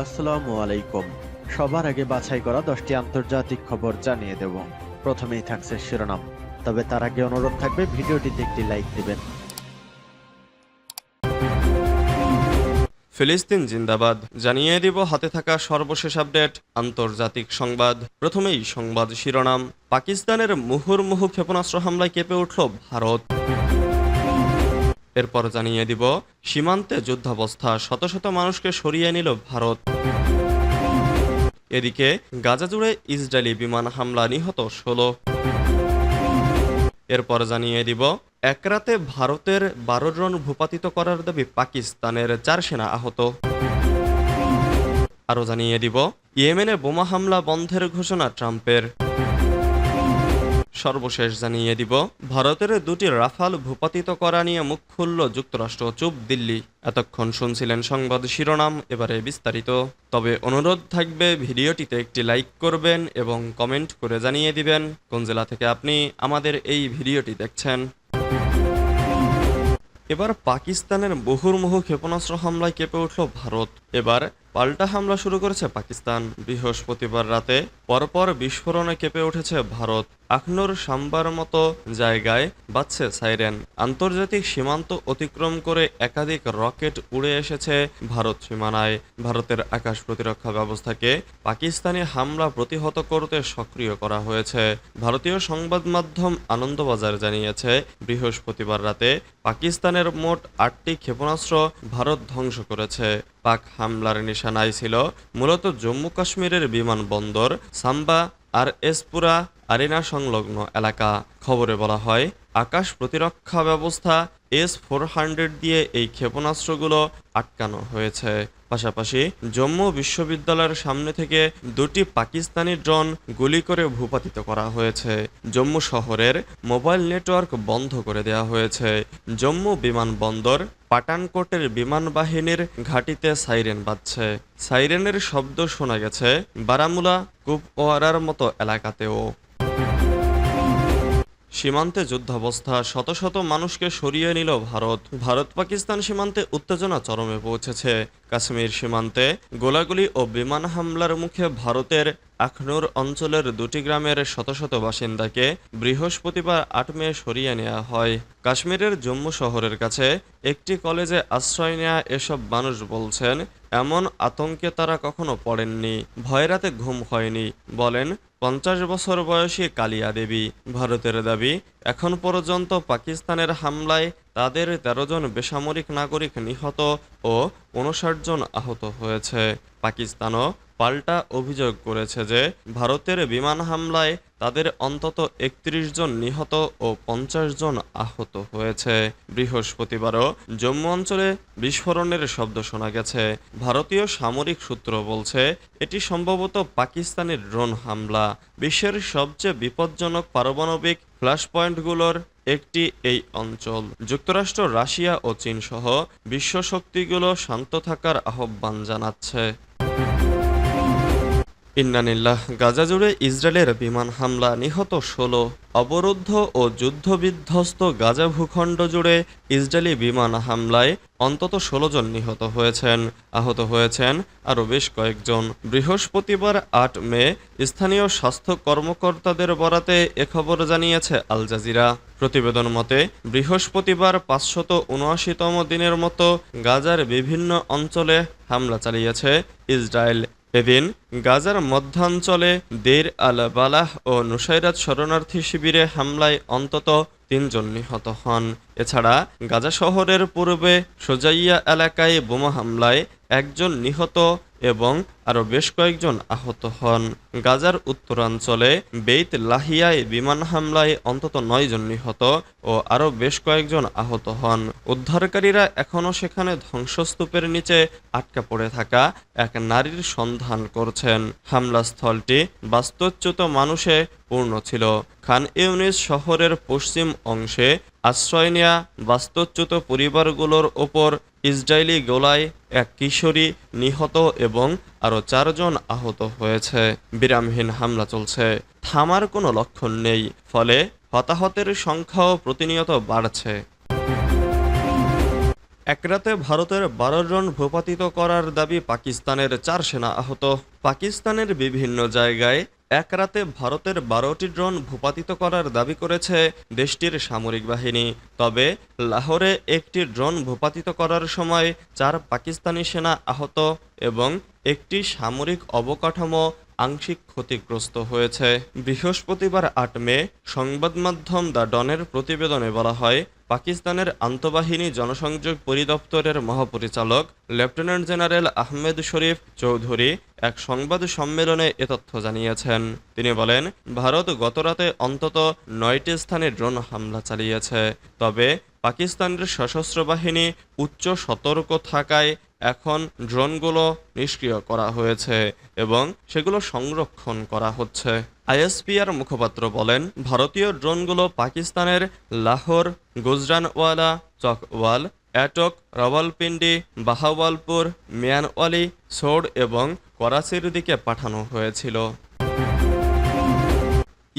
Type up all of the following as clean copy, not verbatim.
আসসালামু আলাইকুম। সবার আগে বাছাই করা 10টি আন্তর্জাতিক খবর জানিয়ে দেব। প্রথমেই থাকছে শিরোনাম, তবে তার আগে অনুরোধ থাকবে ভিডিওটিতে একটি লাইক দিবেন। ফিলিস্তিন জিন্দাবাদ জানিয়ে দিব হাতে থাকা সর্বশেষ আপডেট আন্তর্জাতিক সংবাদ। প্রথমেই সংবাদ শিরোনাম, পাকিস্তানের মুহুর্মুহু ক্ষেপণাস্ত্র হামলায় কেঁপে উঠল ভারত। এরপর জানিয়ে দিব সীমান্তে যুদ্ধাবস্থা, শত শত মানুষকে সরিয়ে নিল ভারত। এদিকে গাজা জুড়ে ইসরায়েলি বিমান হামলা, নিহত 16। এরপর জানিয়ে দিব এক রাতে ভারতের 12 ড্রোন ভূপাতিত করার দাবি পাকিস্তানের, 4 সেনা আহত। আরও জানিয়ে দিব ইয়েমেনে বোমা হামলা বন্ধের ঘোষণা ট্রাম্পের। সর্বশেষ জানিয়ে দিব ভারতের 2টি রাফাল ভূপাতিত করা নিয়ে মুখ খুলল যুক্তরাষ্ট্র, চুপ দিল্লি। এতক্ষণ শুনছিলেন সংবাদ শিরোনাম, এবারে বিস্তারিত। তবে অনুরোধ থাকবে ভিডিওটিতে একটি লাইক করবেন এবং কমেন্ট করে জানিয়ে দিবেন কোন জেলা থেকে আপনি আমাদের এই ভিডিওটি দেখছেন। এবার পাকিস্তানের মুহুর্মুহু ক্ষেপণাস্ত্র হামলায় কেঁপে উঠল ভারত। এবার পাল্টা হামলা শুরু করেছে পাকিস্তান। বৃহস্পতিবার রাতে পরপর বিস্ফোরণে কেঁপে উঠেছে ভারত। আখনুর সাম্বার মতো জায়গায় বাজছে সাইরেন। আন্তর্জাতিক সীমান্ত অতিক্রম করে একাধিক রকেট উড়ে এসেছে ভারত সীমানায়। ভারতের আকাশ প্রতিরক্ষা ব্যবস্থাকে পাকিস্তানি হামলা প্রতিহত করতে সক্রিয় করা হয়েছে। ভারতীয় সংবাদ মাধ্যম আনন্দবাজার জানিয়েছে, বৃহস্পতিবার রাতে পাকিস্তানের মোট 8টি ক্ষেপণাস্ত্র ভারত ধ্বংস করেছে। পাক হামলার নিশানায় ছিল মূলত জম্মু কাশ্মীরের বিমানবন্দর, সাম্বা আর এসপুরা আরিনা সংলগ্ন এলাকা। খবরে বলা হয়, আকাশ প্রতিরক্ষা ব্যবস্থা S-400 দিয়ে এই ক্ষেপণাস্ত্রগুলো আটকানো হয়েছে। পাশাপাশি জম্মু বিশ্ববিদ্যালয়ের সামনে থেকে 2টি পাকিস্তানি ড্রোন গুলি করে ভূপাতিত করা হয়েছে। জম্মু শহরের মোবাইল নেটওয়ার্ক বন্ধ করে দেওয়া হয়েছে। জম্মু বিমানবন্দর, পাঠানকোটের বিমান বাহিনীর ঘাঁটিতে সাইরেন বাজছে। সাইরেনের শব্দ শোনা গেছে বারামুলা, কুপওয়ারার মতো এলাকাতেও। সীমান্তে যুদ্ধাবস্থা, শত শত মানুষকে সরিয়ে নিল ভারত। ভারত পাকিস্তান সীমান্তে উত্তেজনা চরমে পৌঁছেছে। কাশ্মীর সীমান্তে গোলাগুলি ও বিমান হামলার মুখে ভারতের আখনুর অঞ্চলের 2টি গ্রামের শত শত বাসিন্দাকে বৃহস্পতিবার 8 মে সরিয়ে নেওয়া হয়। কাশ্মীরের জম্মু শহরের কাছে একটি কলেজে আশ্রয় নেওয়া এসব মানুষ বলছেন, এমন আতঙ্কে তারা কখনো পড়েননি। ভয় রাতে ঘুম হয়নি, বলেন 50 বছর বয়সী কালিয়া দেবী। ভারতের দাবি, এখন পর্যন্ত পাকিস্তানের হামলায় তাদের 13 জন বেসামরিক নাগরিক নিহত ও 59 জন আহত হয়েছে। পাকিস্তানও পাল্টা অভিযোগ করেছে যে ভারতের বিমান হামলায় তাদের অন্তত 31 জন নিহত ও 50 জন আহত হয়েছে। বৃহস্পতিবারও জম্মু অঞ্চলে বিস্ফোরণের শব্দ শোনা গেছে। ভারতীয় সামরিক সূত্র বলছে, এটি সম্ভবত পাকিস্তানের ড্রোন হামলা। বিশ্বের সবচেয়ে বিপজ্জনক পারমাণবিক ফ্ল্যাশ পয়েন্টগুলোর একটি এই অঞ্চল। যুক্তরাষ্ট্র, রাশিয়া ও চীন সহ বিশ্ব শক্তিগুলো শান্ত থাকার আহ্বান জানাচ্ছে। ইন্নানিল্লাহ, গাজা জুড়ে ইসরায়েলের বিমান হামলা, নিহত 16। অবরুদ্ধ ও যুদ্ধবিধ্বস্ত গাজা ভূখণ্ড জুড়ে ইসরায়েলি বিমান হামলায় অন্তত 16 জন নিহত হয়েছেন। আহত হয়েছেন আরও বেশ কয়েকজন। বৃহস্পতিবার 8 মে স্থানীয় স্বাস্থ্য কর্মকর্তাদের বরাতে এ খবর জানিয়েছে আল জাজিরা। প্রতিবেদন মতে, বৃহস্পতিবার 579তম দিনের মতো গাজার বিভিন্ন অঞ্চলে হামলা চালিয়েছে ইসরায়েল। এদিন গাজার মধ্যাঞ্চলে দেইর আল বালাহ ও নুসাইরাত শরণার্থী শিবিরে হামলায় অন্তত 3 জন নিহত হন। এছাড়া গাজা শহরের পূর্বে সোজাইয়া এলাকায় বোমা হামলায় 1 জন নিহত এবং আরও বেশ কয়েকজন আহত হন। গাজার উত্তরাঞ্চলে বেইত লাহিয়ায় বিমান হামলায় অন্তত 9 জন নিহত ও আরও বেশ কয়েকজন আহত হন। উদ্ধারকারীরা এখনও সেখানে ধ্বংসস্তূপের নিচে আটকা পড়ে থাকা এক নারীর সন্ধান করছেন। হামলাস্থলটি বাস্তুচ্যুত মানুষে পূর্ণ ছিল। খান ইউনিস শহরের পশ্চিম অংশে আশ্রয় নেয়া বাস্তুচ্যুত পরিবারগুলোর ওপর ইসরায়েলি গোলায় এক কিশোরী নিহত এবং আরও 4 জন আহত হয়েছে। বিরামহীন হামলা চলছে, থামার কোনো লক্ষণ নেই, ফলে হতাহতের সংখ্যাও প্রতিনিয়ত বাড়ছে। এক রাতে ভারতের 12 জন ভূপাতিত করার দাবি পাকিস্তানের 4 সেনা আহত। পাকিস্তানের বিভিন্ন জায়গায় এক রাতে ভারতের 12টি ড্রোন ভূপাতিত করার দাবি করেছে দেশটির সামরিক বাহিনী। তবে লাহোরে একটি ড্রোন ভূপাতিত করার সময় 4 পাকিস্তানি সেনা আহত এবং একটি সামরিক অবকাঠামো আংশিক ক্ষতিগ্রস্ত হয়েছে। বৃহস্পতিবার 8 মে সংবাদ মাধ্যম দ্য ডনের প্রতিবেদনে বলা হয়, পাকিস্তানের আন্তঃবাহিনী জনসংযোগ পরিদপ্তরের মহাপরিচালক লেফটেন্যান্ট জেনারেল আহমেদ শরীফ চৌধুরী এক সংবাদ সম্মেলনে এ তথ্য জানিয়েছেন। তিনি বলেন, ভারত গতরাতে অন্তত 9টি স্থানে ড্রোন হামলা চালিয়েছে। তবে পাকিস্তানের সশস্ত্র বাহিনী উচ্চ সতর্ক থাকায় এখন ড্রোনগুলো নিষ্ক্রিয় করা হয়েছে এবং সেগুলো সংরক্ষণ করা হচ্ছে। আইএসপিআর মুখপাত্র বলেন, ভারতীয় ড্রোনগুলো পাকিস্তানের লাহোর, গুজরানওয়ালা, চকওয়াল, অ্যাটক, রাওয়ালপিন্ডি, বাহাওয়ালপুর, মিয়ানওয়ালি, সোড এবং করাচির দিকে পাঠানো হয়েছিল।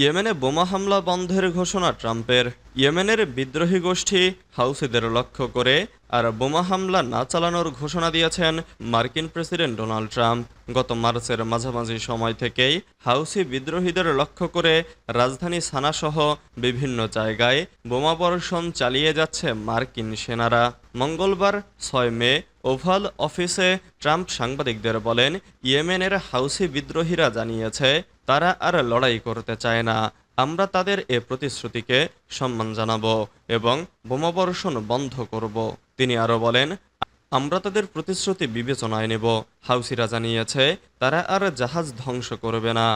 ইয়েমেনে বোমা হামলা বন্ধের ঘোষণা ট্রাম্পের। ইয়েমেনের বিদ্রোহী গোষ্ঠী হাউসিদের লক্ষ্য করে আর বোমা হামলা না চালানোর ঘোষণা দিয়েছেন মার্কিন প্রেসিডেন্ট ডোনাল্ড ট্রাম্প। গত মার্চের মাঝামাঝি সময় থেকেই হাউসি বিদ্রোহীদের লক্ষ্য করে রাজধানী সানাসহ বিভিন্ন জায়গায় বোমাবর্ষণ চালিয়ে যাচ্ছে মার্কিন সেনারা। মঙ্গলবার 6 মে ওভাল অফিসে ট্রাম্প সাংবাদিকদের বলেন, ইয়েমেনের হাউসি বিদ্রোহীরা জানিয়েছে তারা আর লড়াই করতে চায় না। আমরা তাদের এ প্রতিশ্রুতিকে সম্মান জানাবো এবং বোমাবর্ষণ বন্ধ করব। তিনি আরও বলেন, আমরা তাদের প্রতিশ্রুতি বিবেচনায় নেব। হাউসিরা জানিয়েছে তারা আর জাহাজ ধ্বংস করবে না,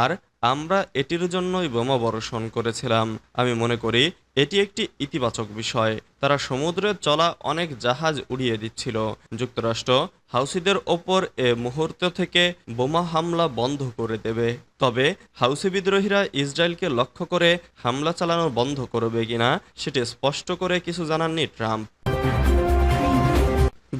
আর আমরা এটির জন্যই বোমা বর্ষণ করেছিলাম। আমি মনে করি এটি একটি ইতিবাচক বিষয়। তারা সমুদ্রে চলা অনেক জাহাজ উড়িয়ে দিচ্ছিল। যুক্তরাষ্ট্র হাউসিদের ওপর এ মুহূর্ত থেকে বোমা হামলা বন্ধ করে দেবে। তবে হাউসি বিদ্রোহীরা ইসরায়েলকে লক্ষ্য করে হামলা চালানো বন্ধ করবে কিনা সেটি স্পষ্ট করে কিছু জানাননি ট্রাম্প।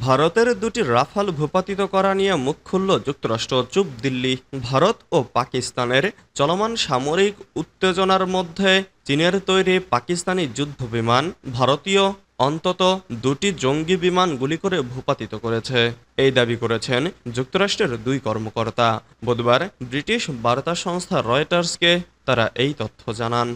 ভারতের 2টি রাফাল ভূপাতিত করা নিয়ে মুখ খুলল যুক্তরাষ্ট্র, চুপ দিল্লি। ভারত ও পাকিস্তানের চলমান সামরিক উত্তেজনার মধ্যে চীনের তৈরি পাকিস্তানি যুদ্ধ বিমান ভারতীয় অন্তত 2টি জঙ্গি বিমান গুলি করে ভূপাতিত করেছে। এই দাবি করেছেন যুক্তরাষ্ট্রের 2 কর্মকর্তা। বুধবার ব্রিটিশ বার্তা সংস্থা রয়টার্সকে তারা এই তথ্য জানান।